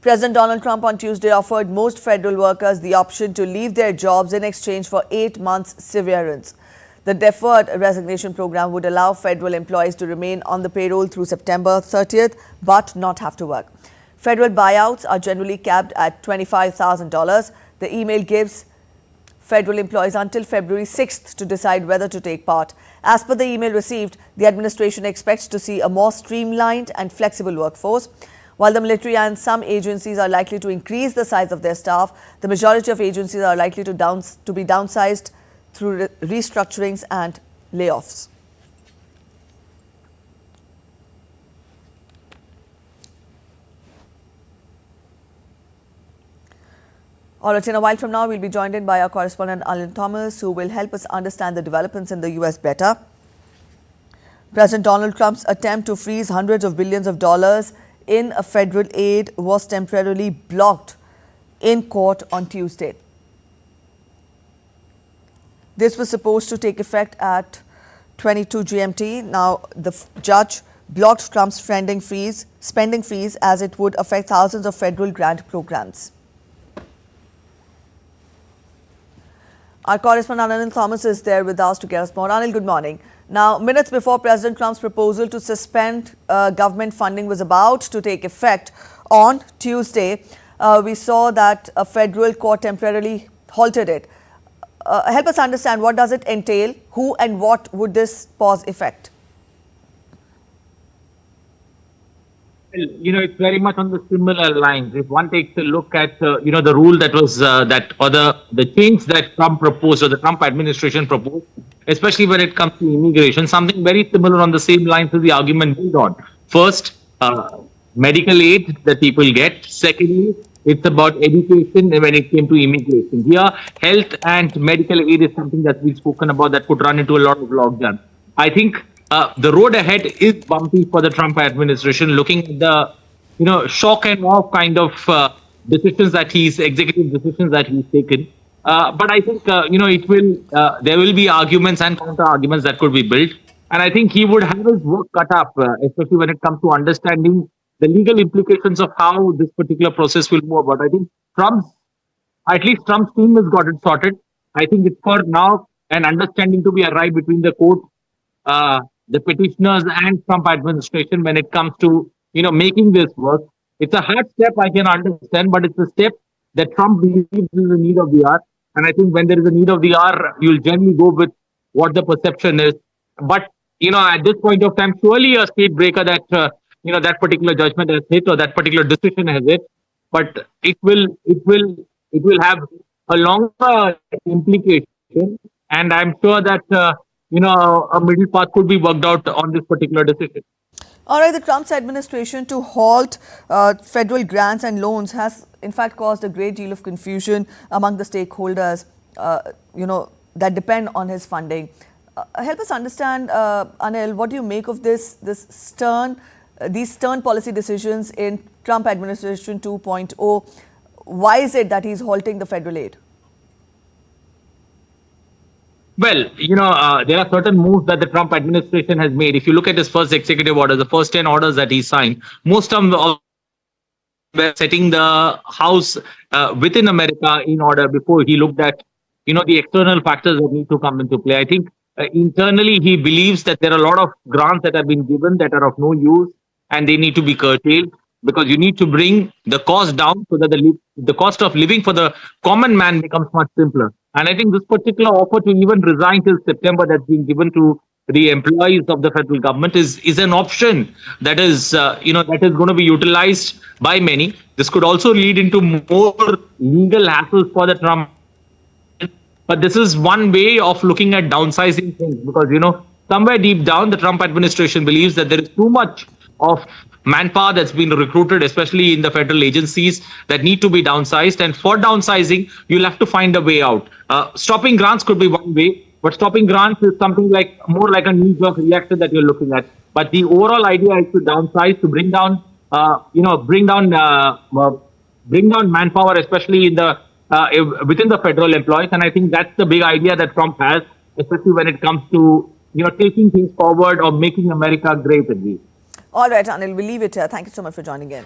President Donald Trump on Tuesday offered most federal workers the option to leave their jobs in exchange for 8 months severance. The deferred resignation program would allow federal employees to remain on the payroll through September 30th but not have to work. Federal buyouts are generally capped at $25,000. The email gives federal employees until February 6th to decide whether to take part. As per the email received, the administration expects to see a more streamlined and flexible workforce. While the military and some agencies are likely to increase the size of their staff, the majority of agencies are likely to be downsized through restructurings and layoffs. All right, in a while from now, we'll be joined in by our correspondent Anil Thomas, who will help us understand the developments in the US better. President Donald Trump's attempt to freeze hundreds of billions of dollars in a federal aid was temporarily blocked in court on Tuesday. This was supposed to take effect at 22 GMT. Now, the judge blocked Trump's spending freeze as it would affect thousands of federal grant programs. Our correspondent Anil Thomas is there with us to get us more. Anil, good morning. Now, minutes before President Trump's proposal to suspend government funding was about to take effect on Tuesday, we saw that a federal court temporarily halted it. Help us understand, what does it entail? Who and what would this pause affect? Well, it's very much on the similar lines. If one takes a look at, the rule that was the change that Trump proposed, or the Trump administration proposed, especially when it comes to immigration, something very similar on the same lines as the argument built on. First, medical aid that people get. Secondly, it's about education when it came to immigration. Here, health and medical aid is something that we've spoken about that could run into a lot of logjam. I think the road ahead is bumpy for the Trump administration, looking at the, shock and awe kind of executive decisions that he's taken. But I think, there will be arguments and counter arguments that could be built. And I think he would have his work cut up, especially when it comes to understanding the legal implications of how this particular process will move about. I think at least Trump's team has got it sorted. I think it's for now an understanding to be arrived between the court, the petitioners and Trump administration when it comes to, making this work. It's a hard step, I can understand, but it's a step that Trump believes is a need of the hour. And I think when there is a need of the hour, you'll generally go with what the perception is. But, at this point of time, surely a state breaker that, that particular judgment has hit or that particular decision has hit. But it will have a longer implication. And I'm sure that, a middle path could be worked out on this particular decision. All right, the Trump's administration to halt federal grants and loans has in fact caused a great deal of confusion among the stakeholders, that depend on his funding. Help us understand, Anil, what do you make of these stern policy decisions in Trump administration 2.0? Why is it that he's halting the federal aid? Well, there are certain moves that the Trump administration has made. If you look at his first executive order, the first 10 orders that he signed, most of them were setting the house within America in order before he looked at, the external factors that need to come into play. I think internally he believes that there are a lot of grants that have been given that are of no use and they need to be curtailed, because you need to bring the cost down so that the cost of living for the common man becomes much simpler. And I think this particular offer to even resign till September that's being given to the employees of the federal government is an option that is, that is going to be utilized by many. This could also lead into more legal hassles for the Trump. But this is one way of looking at downsizing things, because, somewhere deep down, the Trump administration believes that there is too much of manpower that's been recruited, especially in the federal agencies, that need to be downsized. And for downsizing, you'll have to find a way out. Stopping grants could be one way, but stopping grants is something more like a knee-jerk reaction that you're looking at. But the overall idea is to downsize, to bring down manpower, especially in the within the federal employees. And I think that's the big idea that Trump has, especially when it comes to taking things forward or making America great again. All right, Anil, we'll leave it here. Thank you so much for joining in.